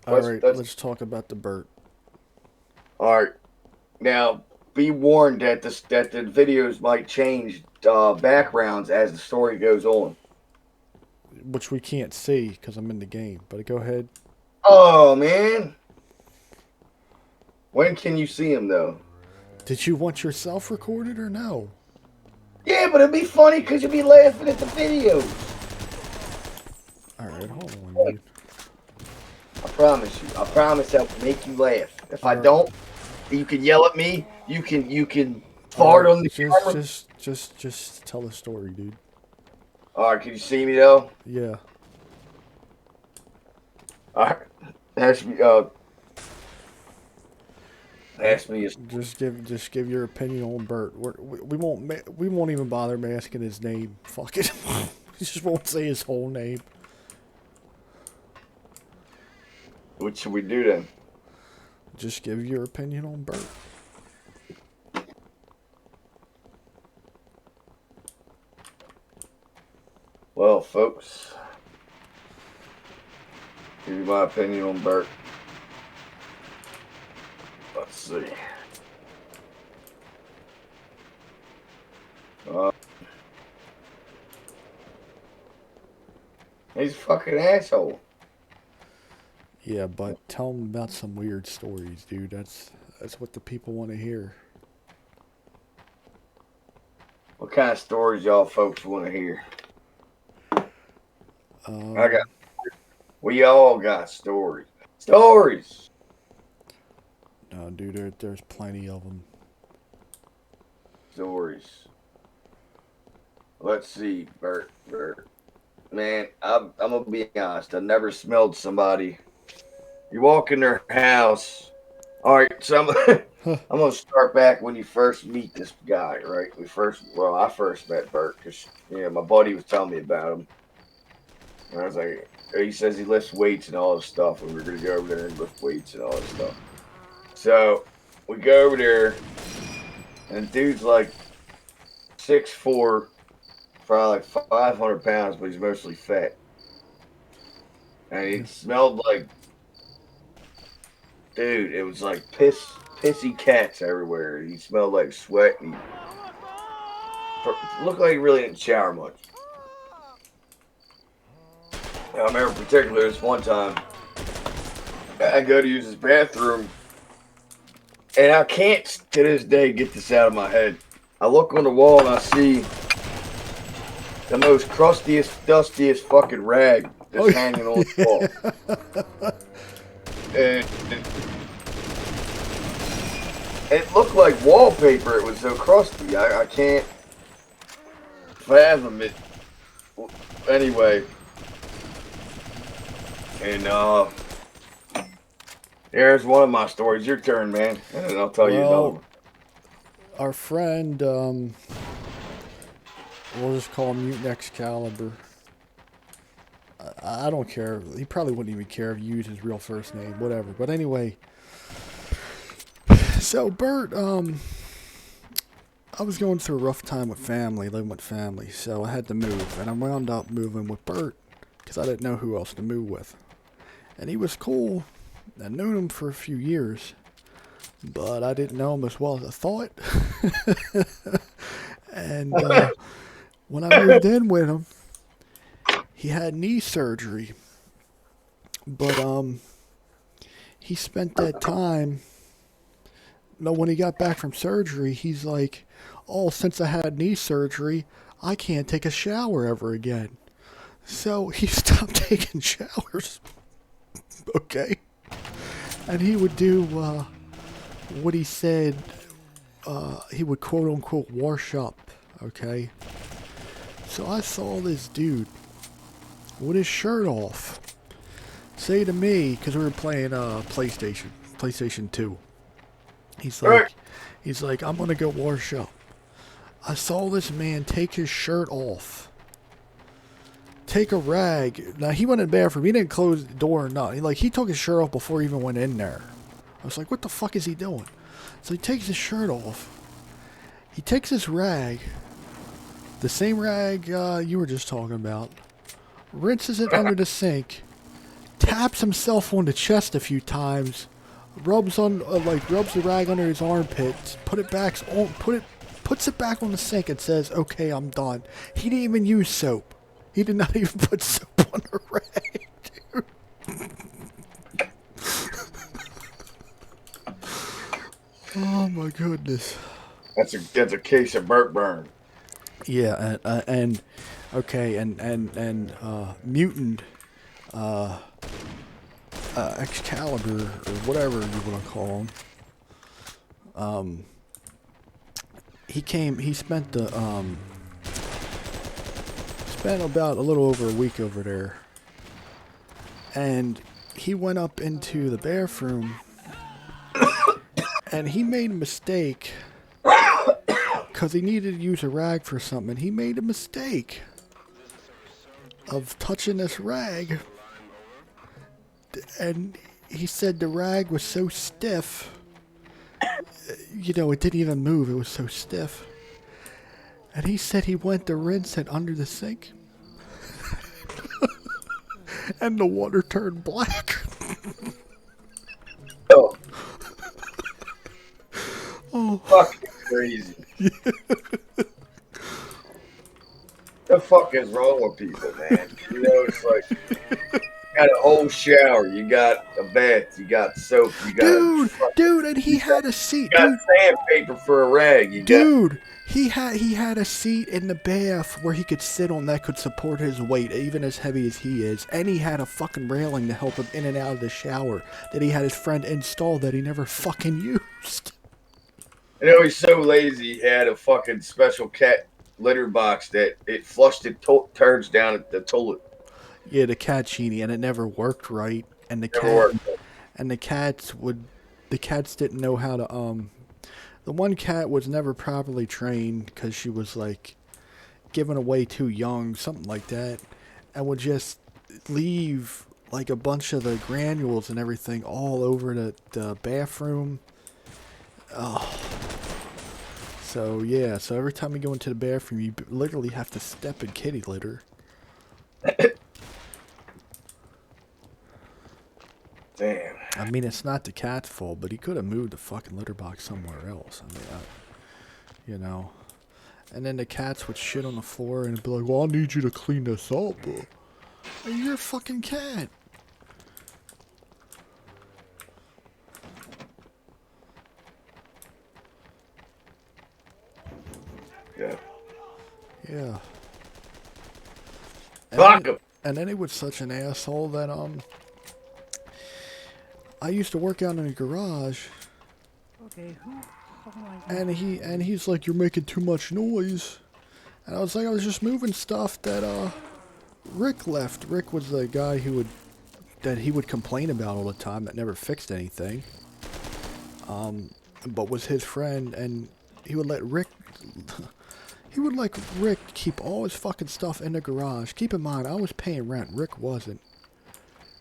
Alright, Let's let's talk about the Burt. all right. Now, be warned that the videos might change backgrounds as the story goes on. Which we can't see because I'm in the game. But go ahead. Oh man, when can you see him though? Did you want yourself recorded or no? Yeah, but it'd be funny because you'd be laughing at the videos. Alright, hold on, dude. I promise you. I promise I'll make you laugh. If I Alright, don't, you can yell at me. You can fart alright. on the camera. Just tell the story, dude. All right, can you see me though? Yeah. All right, ask me. Ask me. Just give your opinion on Burt. We won't even bother asking his name. Fuck it. We just won't say his whole name. What should we do then? Just give your opinion on Burt. Well, folks, give you my opinion on Bert. Let's see. Uh, he's a fucking asshole. Yeah, but tell him about some weird stories, dude. That's what the people want to hear. What kind of stories y'all folks want to hear? I got. Um, We all got stories. Stories. no, dude, there's plenty of them. Stories. Let's see, Bert. Bert. Man, I'm gonna be honest. I never smelled somebody. You walk in their house. All right, so Huh. I'm gonna start back when you first meet this guy, right? I first met Bert because my buddy was telling me about him, and I was like, he says he lifts weights and all this stuff, and we're gonna go over there and lift weights and all this stuff. So we go over there, and the dude's like 6'4", probably like 500 pounds, but he's mostly fat, and he Yeah. smelled like, dude, it was like pissy cats everywhere. He smelled like sweat. And he looked like he really didn't shower much. I remember particularly this one time, I go to use his bathroom, and I can't to this day get this out of my head. I look on the wall and I see the most crustiest, dustiest fucking rag Oh just hanging on the wall. yeah. And it looked like wallpaper. It was so crusty. I can't fathom it. Anyway, and there's one of my stories. Your turn, man. And then I'll tell you another Well, one. our friend, we'll just call him Mutant Excalibur. I don't care. He probably wouldn't even care if you used his real first name, whatever. But anyway, so Bert, I was going through a rough time with family, living with family, so I had to move, and I wound up moving with Bert because I didn't know who else to move with. And he was cool. I'd known him for a few years, but I didn't know him as well as I thought. And when I moved in with him, he had knee surgery, but he spent that time. No, when he got back from surgery, he's like, "Oh, since I had knee surgery, I can't take a shower ever again." So he stopped taking showers. Okay, and he would do what he said. He would quote unquote wash up. Okay, so I saw this dude with his shirt off say to me, because we were playing PlayStation 2. He's All right. like, I'm gonna go wash up. I saw this man take his shirt off, take a rag. Now he went in the bathroom. He didn't close the door or nothing. He took his shirt off before he even went in there. I was like, what the fuck is he doing? So he takes his shirt off. He takes this rag, the same rag you were just talking about, rinses it under the sink, taps himself on the chest a few times, rubs the rag under his armpits, puts it back on the sink, and says, "Okay, I'm done." He didn't even use soap. He did not even put soap on the rag, dude. Oh my goodness. That's a case of Burt burn. Yeah, mutant Excalibur or whatever you want to call him. He came. He spent spent about a little over a week over there, and he went up into the bathroom, and he made a mistake because he needed to use a rag for something. He made a mistake of touching this rag, and he said the rag was so stiff, you know, it didn't even move. It was so stiff. And he said he went to rinse it under the sink, and the water turned black. Oh, Oh, fucking crazy. The fuck is wrong with people, man? You know, it's like you got a whole shower, you got a bath, you got soap, you got dude, and he had a seat, you got dude. sandpaper for a rag, you got Dude, he had a seat in the bath where he could sit on that could support his weight, even as heavy as he is. And he had a fucking railing to help him in and out of the shower that he had his friend install that he never fucking used. You know, he's so lazy. He had a fucking special cat litter box that it flushed the turds down at the toilet. Yeah, the cat genie, and it never worked right. And Never worked. the cats didn't know how to the one cat was never properly trained because she was like given away too young, something like that, and would just leave like a bunch of the granules and everything all over the bathroom. Oh. So yeah, so every time you go into the bathroom, you literally have to step in kitty litter. Damn. I mean, it's not the cat's fault, but he could have moved the fucking litter box somewhere else. I mean, you know. And then the cats would shit on the floor and be like, "Well, I need you to clean this up." Hey, you're a fucking cat. Yeah. Yeah. Fuck him. And then he was such an asshole that I used to work out in a garage. Okay, who? And he's like, "You're making too much noise." And I was like, "I was just moving stuff that Rick left." Rick was the guy he would complain about all the time that never fixed anything. But was his friend, and he would let Rick keep all his fucking stuff in the garage. Keep in mind, I was paying rent. Rick wasn't.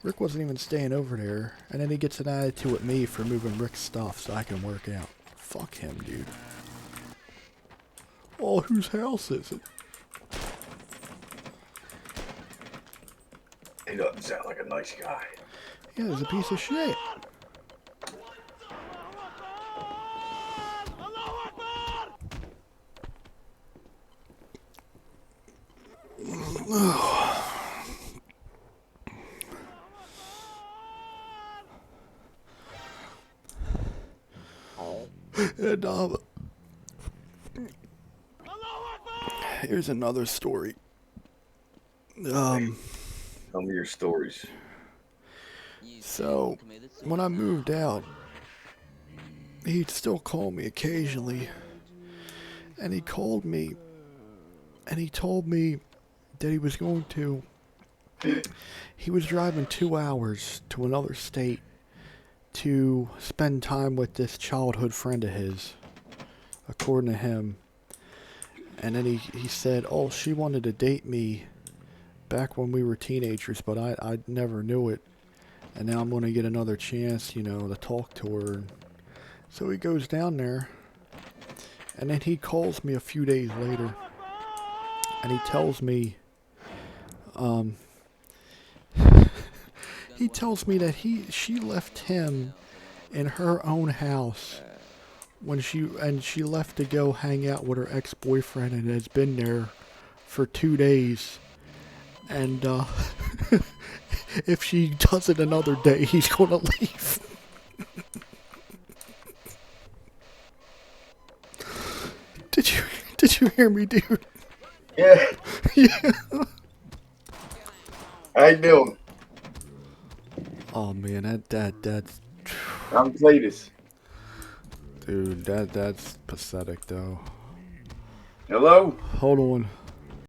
Rick wasn't even staying over there, and then he gets an attitude with me for moving Rick's stuff so I can work out. Fuck him, dude. Oh, whose house is it? He doesn't sound like a nice guy. Yeah, he's a piece of shit. And here's another story. Tell me your stories. So when I moved out, he'd still call me occasionally, and he called me, and he told me that he was going to. He was driving 2 hours to another state to spend time with this childhood friend of his, according to him. And then he said, "Oh, she wanted to date me back when we were teenagers, but I never knew it. And now I'm going to get another chance, you know, to talk to her." So he goes down there, and then he calls me a few days later, and he tells me, He tells me that she left him in her own house when she left to go hang out with her ex-boyfriend and has been there for 2 days. And if she does it another day, he's gonna leave. Did you hear me, dude? Yeah. Yeah. How you doing? Oh man, that's I'm Cletus. dude, that's pathetic though. Hello? Hold on.